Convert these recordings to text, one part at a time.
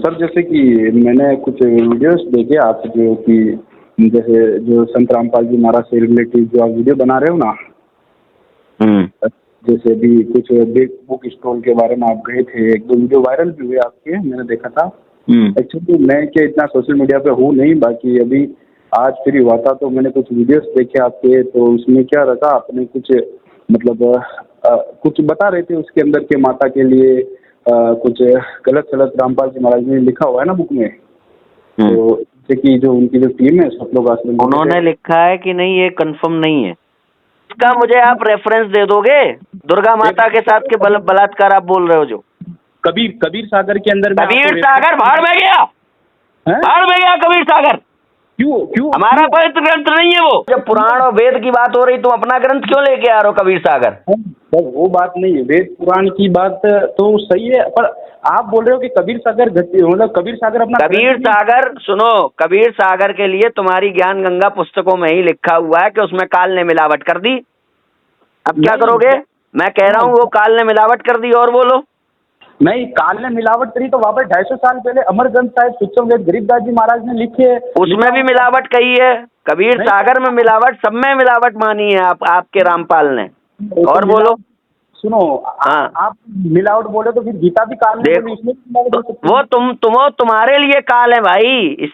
Sir जैसे कि मैंने कुछ वीडियोस देखे आप जो कि जैसे जो संत रामपाल जी महाराज से रिलेटेड जो आप वीडियो बना रहे हो ना, जैसे अभी कुछ बिग बुक स्टॉल के बारे में आप गए थे, एक दो वीडियो वायरल भी हुए आपके, मैंने देखा था। एक्चुअली मैं क्या इतना सोशल मीडिया पे हूँ नहीं, बाकी अभी आज फ्री हुआ था तो मैंने कुछ वीडियोस देखे आपके, तो उसमें क्या रखा आपने कुछ मतलब कुछ बता रहे थे उसके अंदर के माता के लिए कुछ गलत सलत रामपाल जी महाराज ने लिखा हुआ है ना बुक में। तो जैसे कि जो उनकी जो टीम है सब लोग आश्रम उन्होंने लिखा है कि नहीं, ये कंफर्म नहीं है। इसका मुझे आप रेफरेंस दे दोगे? दुर्गा माता के साथ के बलात्कार आप बोल रहे हो जो कबीर सागर के अंदर कबीर सागर भाड़ में गया, भाड़ में गया कबीर सागर। क्यों हमारा पवित्र ग्रंथ नहीं है वो। जब पुराण और वेद की बात हो रही तुम अपना ग्रंथ क्यों लेके आ रहे हो कबीर सागर? सर वो बात नहीं है, वेद पुराण की बात तो सही है, पर आप बोल रहे हो कि कबीर सागर मतलब कबीर सागर अपना कबीर सागर सुनो, कबीर सागर के लिए तुम्हारी ज्ञान गंगा पुस्तकों में ही लिखा हुआ है कि उसमें काल ने मिलावट कर दी। अब क्या करोगे? मैं कह रहा हूँ वो काल ने मिलावट कर दी। और बोलो। नहीं, काल ने मिलावट करी तो वहाँ पर 250 साल पहले अमर ग्रंथ साहिब सुच्चम वेद गरीबदास जी महाराज ने लिखे, उसमें भी मिलावट कही है। कबीर सागर में मिलावट, सब में मिलावट मानी है आपके रामपाल ने। और बोलो। सुनो, आप मिलावट बोले तो फिर गीता भी काल ने बोली, इसमें वो तुम्हारे लिए काल है भाई।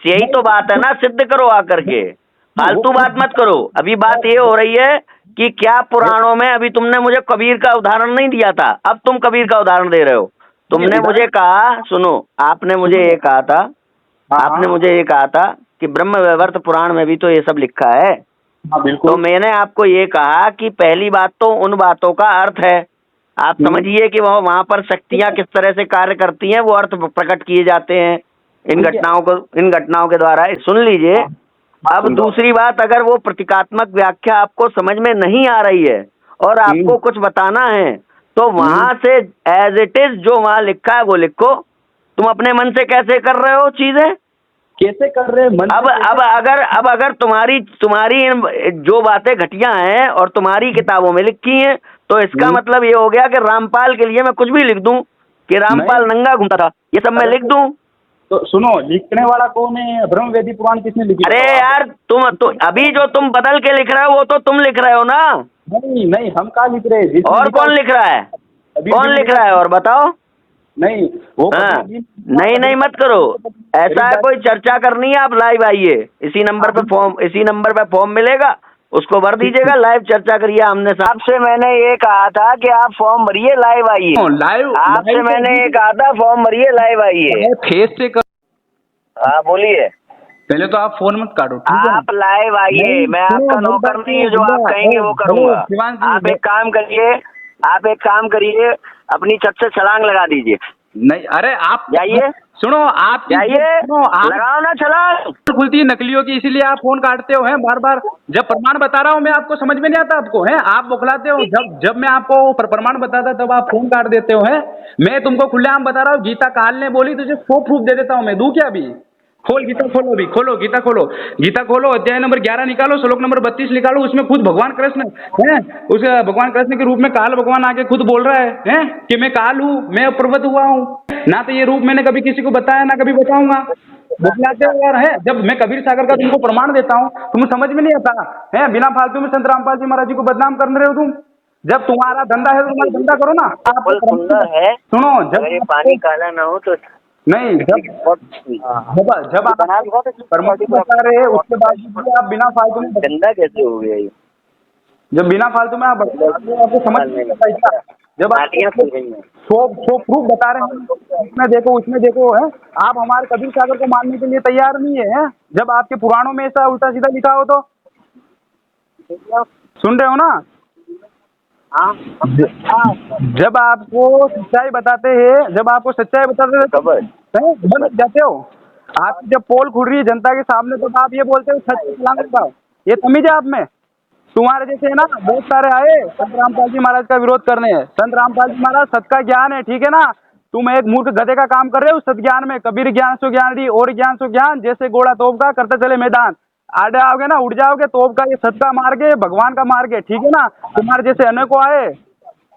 यही तो बात है ना, सिद्ध करो आकर के, फालतू बात मत करो। अभी बात ये हो रही है कि क्या पुराणों में, अभी तुमने मुझे कबीर का उदाहरण नहीं दिया था, अब तुम कबीर का उदाहरण दे रहे हो। तुमने मुझे कहा, सुनो, आपने मुझे ये कहा था, आपने मुझे ये कहा था कि ब्रह्म वैवर्त पुराण में भी तो ये सब लिखा है। तो मैंने आपको ये कहा कि पहली बात तो उन बातों का अर्थ है, आप समझिए कि वहाँ पर शक्तियाँ किस तरह से कार्य करती हैं, वो अर्थ प्रकट किए जाते हैं इन घटनाओं के द्वारा। सुन लीजिए। अब दूसरी बात, अगर वो प्रतीकात्मक व्याख्या आपको समझ में नहीं आ रही है और आपको कुछ बताना है तो वहां से एज इट इज जो वहां लिखा है वो लिखो। तुम अपने मन से कैसे कर रहे हो चीजें? कैसे कर रहे हैं? अब अगर तुम्हारी जो बातें घटिया हैं और तुम्हारी किताबों में लिखी हैं, तो इसका मतलब ये हो गया कि रामपाल के लिए मैं कुछ भी लिख दूं कि रामपाल नंगा घूमता था, ये सब मैं लिख दूं। तो सुनो, लिखने वाला कौन है? ब्रह्मवेदी पुराण किसने लिखी? अरे यार, तुम तो अभी जो तुम बदल के लिख रहे हो वो तो तुम लिख रहे हो ना। नहीं, हम कहाँ लिख रहे हैं? और कौन लिख रहा है? कौन लिख रहा है और बताओ। नहीं वो नहीं मत करो ऐसा है। कोई चर्चा करनी है, आप लाइव आइए, इसी नंबर पे फॉर्म मिलेगा, उसको भर दीजिएगा, लाइव चर्चा करिए। हमने आपसे मैंने ये कहा था कि आप फॉर्म भरिए, लाइव आइए। आपसे मैंने ये कहा था फॉर्म भरिए, लाइव आइए। फेस से हाँ बोलिए। पहले तो आप फोन मत काटो, आप लाइव आइए, मैं आपका नौकर नहीं हूँ, जो आप कहेंगे वो करूँगा। आप एक काम करिए, अपनी छत से छलांग लगा दीजिए। नहीं, अरे आप जाइए, सुनो, आप जाइए, लगाओ ना छलांग। खुलती है नकलियों की, इसीलिए आप फोन काटते हो हैं बार बार। जब प्रमाण बता रहा हूँ मैं, आपको समझ में नहीं आता आपको है, आप बौखलाते हो। जब मैं आपको प्रमाण बताता तब आप फोन काट देते हो हैं। मैं तुमको खुलेआम बता रहा हूँ, गीता काल ने बोली, तुझे प्रूफ दे देता हूँ मैं। दूं क्या अभी? खोल गीता, खोलो अभी, खोलो गीता, गीता खोलो, अध्याय नंबर 11 निकालो, श्लोक नंबर 32 निकालो। उसमें खुद भगवान कृष्ण है, उस भगवान कृष्ण के रूप में काल भगवान आके खुद बोल रहा है कि मैं काल हूँ, मैं प्रवत हुआ हूँ। ना तो ये रूप मैंने कभी किसी को बताया, ना कभी बताऊंगा। बतलाते हो यार है। जब मैं कबीर सागर का तुमको प्रमाण देता हूँ, तुम्हें समझ में नहीं आता है। बिना फालतू में संत रामपाल जी महाराज जी को बदनाम कर रहे हो तुम। जब तुम्हारा धंधा है तो तुम्हारा धंधा करो ना। आप सुंदर है, सुनो, जब ये पानी काला ना हो तो नहीं, जब आप परमात्मा बता रहे हैं उसके बाद भी आप बिना फालतू में गंदा कैसे हो गया ये? जब बिना फालतू में आप आपको समझ नहीं आता। जब आप सो प्रूफ बता रहे हैं, उसमें देखो है, आप हमारे कबीर सागर को मानने के लिए तैयार नहीं है। जब आपके पुराणों में ऐसा उल्टा सीधा लिखा हो तो सुन रहे हो ना? जब आपको सच्चाई बताते हैं, जाते हो आप। जब पोल खुल रही है जनता के सामने तो आप ये बोलते हो सच छलांग लगाओ। ये तमीज है आप में? तुम्हारे जैसे है ना बहुत सारे आए संत रामपाल जी महाराज का विरोध करने। संत रामपाल जी महाराज सत का ज्ञान है, ठीक है ना? तुम एक मूर्ख गधे का काम कर रहे हो सत ज्ञान में। कबीर ज्ञान सो ज्ञान दी, और ज्ञान सो ज्ञान, जैसे घोड़ा तोप का करते चले मैदान। आड़े आओगे ना उड़ जाओगे। तोप का ये सत का मार्ग है, भगवान का मार्ग है, ठीक है ना? तुम्हारे जैसे अनेकों आए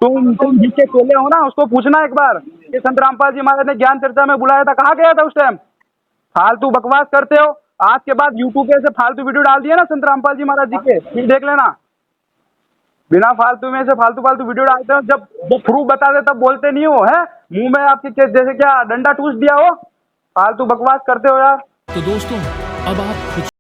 तुम जिसके चेले हो ना उसको पूछना एक बार कि संत रामपाल जी महाराज ने ज्ञान चर्चा में बुलाया था, कहाँ गया था उस टाइम? फालतू बकवास करते हो। आज के बाद यूट्यूब पे ऐसे फालतू वीडियो डाल दिए ना संत रामपाल जी महाराज जी के, फिर देख लेना। बिना फालतू में से फालतू फालतू वीडियो डालते हो, जब प्रूफ बता दे तब बोलते नहीं हो, है मुंह में आपके जैसे क्या डंडा टूस दिया हो, फालतू बकवास करते हो यार। तो दोस्तों अब आप खुद